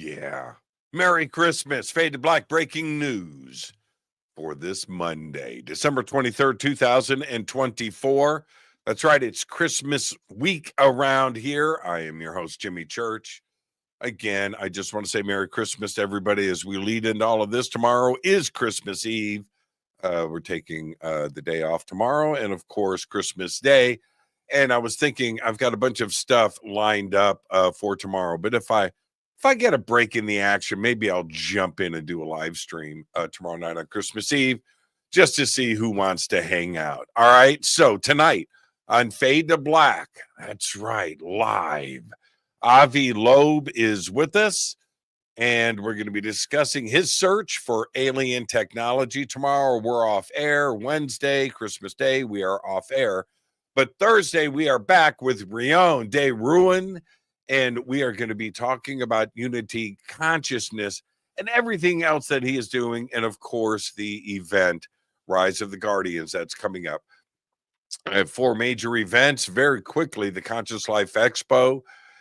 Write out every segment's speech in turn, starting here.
Yeah. Merry Christmas. Fade to Black breaking news for this Monday, December 23rd, 2024. That's right. It's Christmas week around here. I am your host, Jimmy Church. Again, I just want to say Merry Christmas to everybody as we lead into all of this. Tomorrow is Christmas Eve. We're taking the day off tomorrow and, of course, Christmas Day. And I was thinking I've got a bunch of stuff lined up for tomorrow. But if I get a break in the action, maybe I'll jump in and do a live stream tomorrow night on Christmas Eve just to see who wants to hang out. All right. So tonight on Fade to Black, that's right, live, Avi Loeb is with us. And we're going to be discussing his search for alien technology. Tomorrow, we're off air. Wednesday, Christmas Day, we are off air. But Thursday, we are back with Rion de Ruin, and we are going to be talking about Unity consciousness and everything else that he is doing. And, of course, the event, Rise of the Guardians, that's coming up. I have 4 major events. Very quickly, the Conscious Life Expo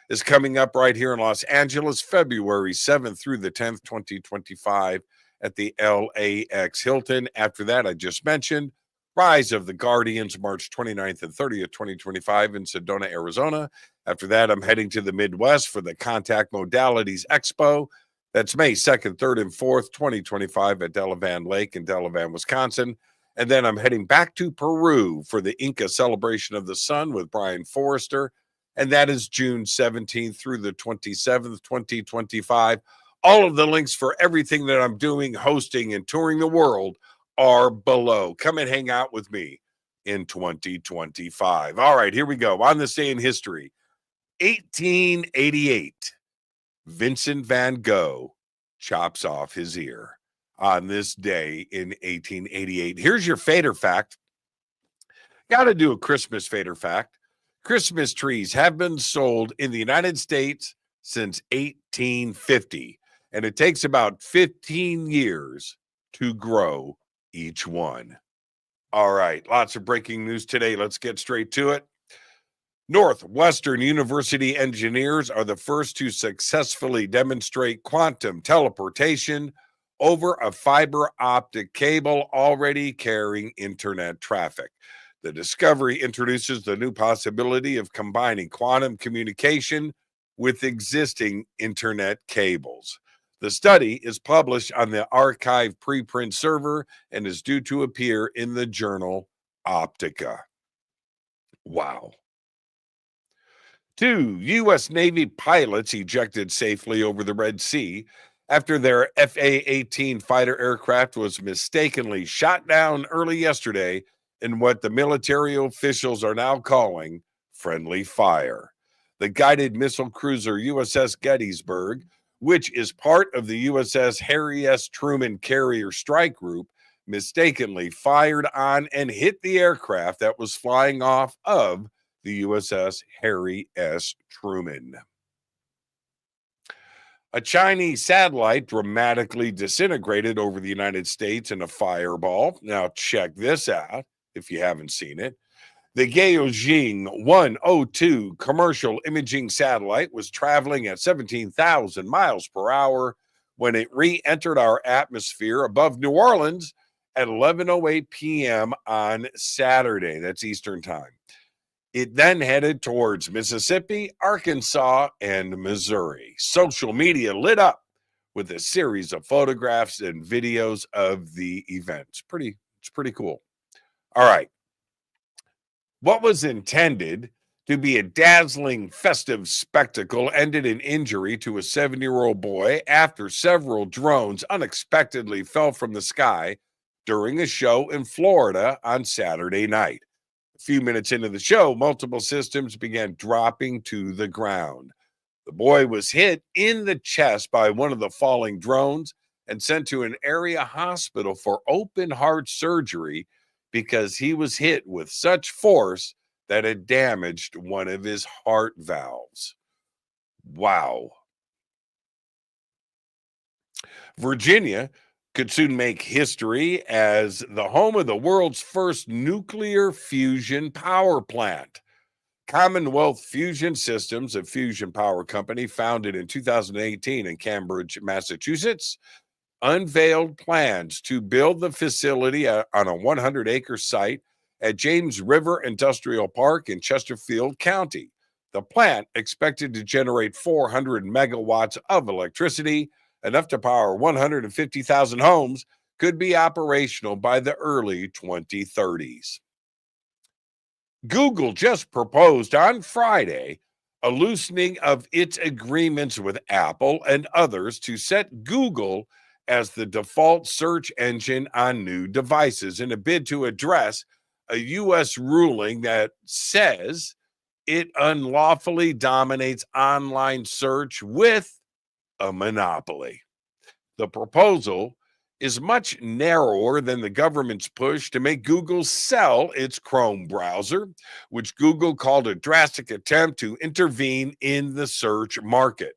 is coming up right here in Los Angeles, February 7th through the 10th, 2025 at the LAX Hilton. After that, I just mentioned Rise of the Guardians, March 29th and 30th, 2025 in Sedona, Arizona. After that, I'm heading to the Midwest for the Contact Modalities Expo. That's May 2nd, 3rd, and 4th, 2025 at Delavan Lake in Delavan, Wisconsin. And then I'm heading back to Peru for the Inca Celebration of the Sun with Brian Forrester. And that is June 17th through the 27th, 2025. All of the links for everything that I'm doing, hosting, and touring the world are below. Come and hang out with me in 2025. All right, here we go. On this day in history, 1888, Vincent van Gogh chops off his ear. On this day in 1888. Here's your fader fact. Got to do a Christmas fader fact. Christmas trees have been sold in the United States since 1850, and it takes about 15 years to grow each one. All right, lots of breaking news today. Let's get straight to it. Northwestern University engineers are the first to successfully demonstrate quantum teleportation over a fiber optic cable already carrying internet traffic. The discovery introduces the new possibility of combining quantum communication with existing internet cables. The study is published on the archive preprint server and is due to appear in the journal Optica. Wow. 2 U.S. Navy pilots ejected safely over the Red Sea after their FA-18 fighter aircraft was mistakenly shot down early yesterday in what the military officials are now calling friendly fire. The guided missile cruiser USS Gettysburg, which is part of the USS Harry S. Truman Carrier Strike Group, mistakenly fired on and hit the aircraft that was flying off of the USS Harry S. Truman. A Chinese satellite dramatically disintegrated over the United States in a fireball. Now, check this out if you haven't seen it. The Gaojing 102 commercial imaging satellite was traveling at 17,000 miles per hour when it re-entered our atmosphere above New Orleans at 11:08 p.m. on Saturday. That's Eastern Time. It then headed towards Mississippi, Arkansas, and Missouri. Social media lit up with a series of photographs and videos of the event. It's pretty cool. All right. What was intended to be a dazzling festive spectacle ended in injury to a 7-year-old boy after several drones unexpectedly fell from the sky during a show in Florida on Saturday night. A few minutes into the show, multiple systems began dropping to the ground. The boy was hit in the chest by one of the falling drones and sent to an area hospital for open heart surgery because he was hit with such force that it damaged one of his heart valves. Wow. Virginia could soon make history as the home of the world's first nuclear fusion power plant. Commonwealth Fusion Systems, a fusion power company founded in 2018 in Cambridge, Massachusetts, unveiled plans to build the facility on a 100-acre site at James River Industrial Park in Chesterfield County. The plant, expected to generate 400 megawatts of electricity, enough to power 150,000 homes, could be operational by the early 2030s. Google just proposed on Friday a loosening of its agreements with Apple and others to set Google as the default search engine on new devices in a bid to address a U.S. ruling that says it unlawfully dominates online search with a monopoly. The proposal is much narrower than the government's push to make Google sell its Chrome browser, which Google called a drastic attempt to intervene in the search market.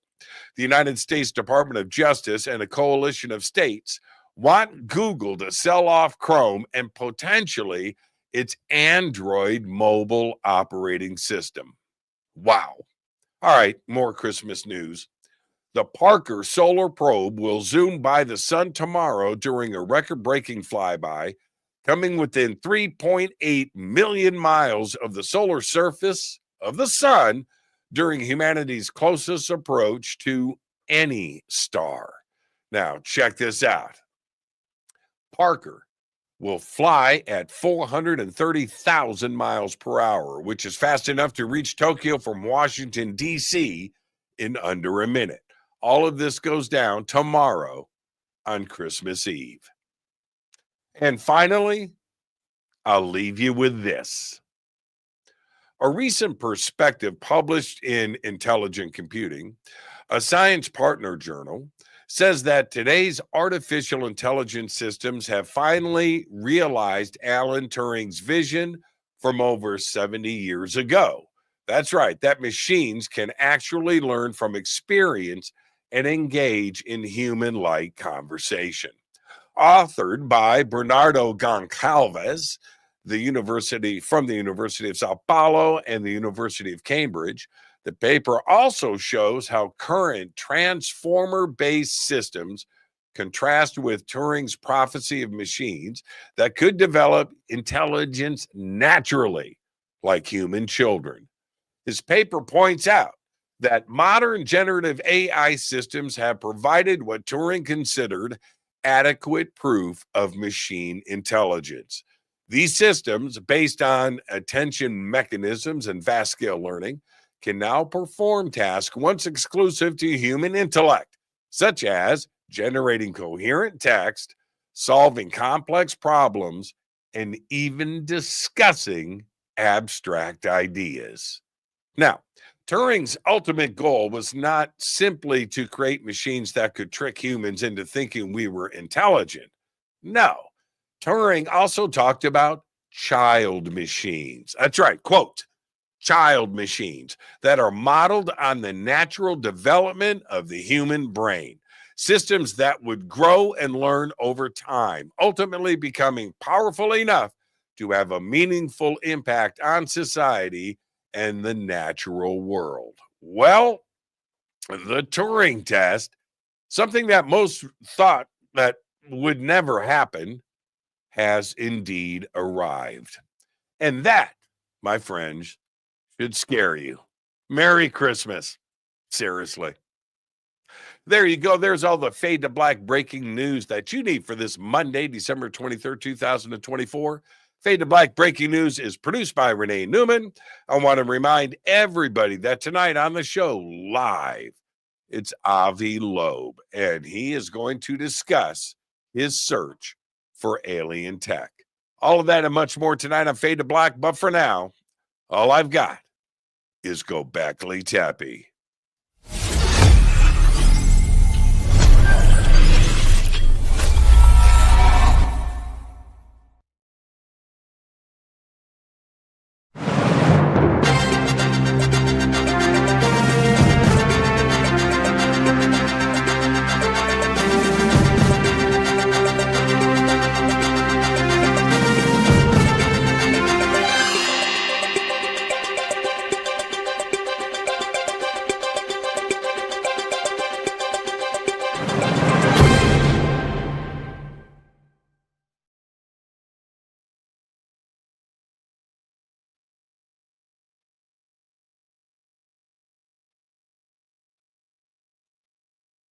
The United States Department of Justice and a coalition of states want Google to sell off Chrome and potentially its Android mobile operating system. Wow. All right, more Christmas news. The Parker Solar Probe will zoom by the sun tomorrow during a record-breaking flyby, coming within 3.8 million miles of the solar surface of the sun during humanity's closest approach to any star. Now, check this out. Parker will fly at 430,000 miles per hour, which is fast enough to reach Tokyo from Washington, D.C. in under a minute. All of this goes down tomorrow on Christmas Eve. And finally, I'll leave you with this. A recent perspective published in Intelligent Computing, a science partner journal, says that today's artificial intelligence systems have finally realized Alan Turing's vision from over 70 years ago. That's right, that machines can actually learn from experience and engage in human-like conversation. Authored by Bernardo Goncalves, from the University of Sao Paulo and the University of Cambridge, the paper also shows how current transformer-based systems contrast with Turing's prophecy of machines that could develop intelligence naturally, like human children. His paper points out that modern generative AI systems have provided what Turing considered adequate proof of machine intelligence. These systems, based on attention mechanisms and vast-scale learning, can now perform tasks once exclusive to human intellect, such as generating coherent text, solving complex problems, and even discussing abstract ideas. Now, Turing's ultimate goal was not simply to create machines that could trick humans into thinking we were intelligent. No, Turing also talked about child machines. That's right, quote, child machines that are modeled on the natural development of the human brain. Systems that would grow and learn over time, ultimately becoming powerful enough to have a meaningful impact on society and the natural world. Well, the Turing test, something that most thought that would never happen, has indeed arrived. And that, my friends, should scare you. Merry Christmas. Seriously. There you go. There's all the Fade to Black breaking news that you need for this Monday, December 23rd, 2024. Fade to Black breaking news is produced by Renee Neumann. I want to remind everybody that tonight on the show, live, it's Avi Loeb, and he is going to discuss his search for alien tech. All of that and much more tonight on Fade to Black, but for now, all I've got is Go Backley Tappy.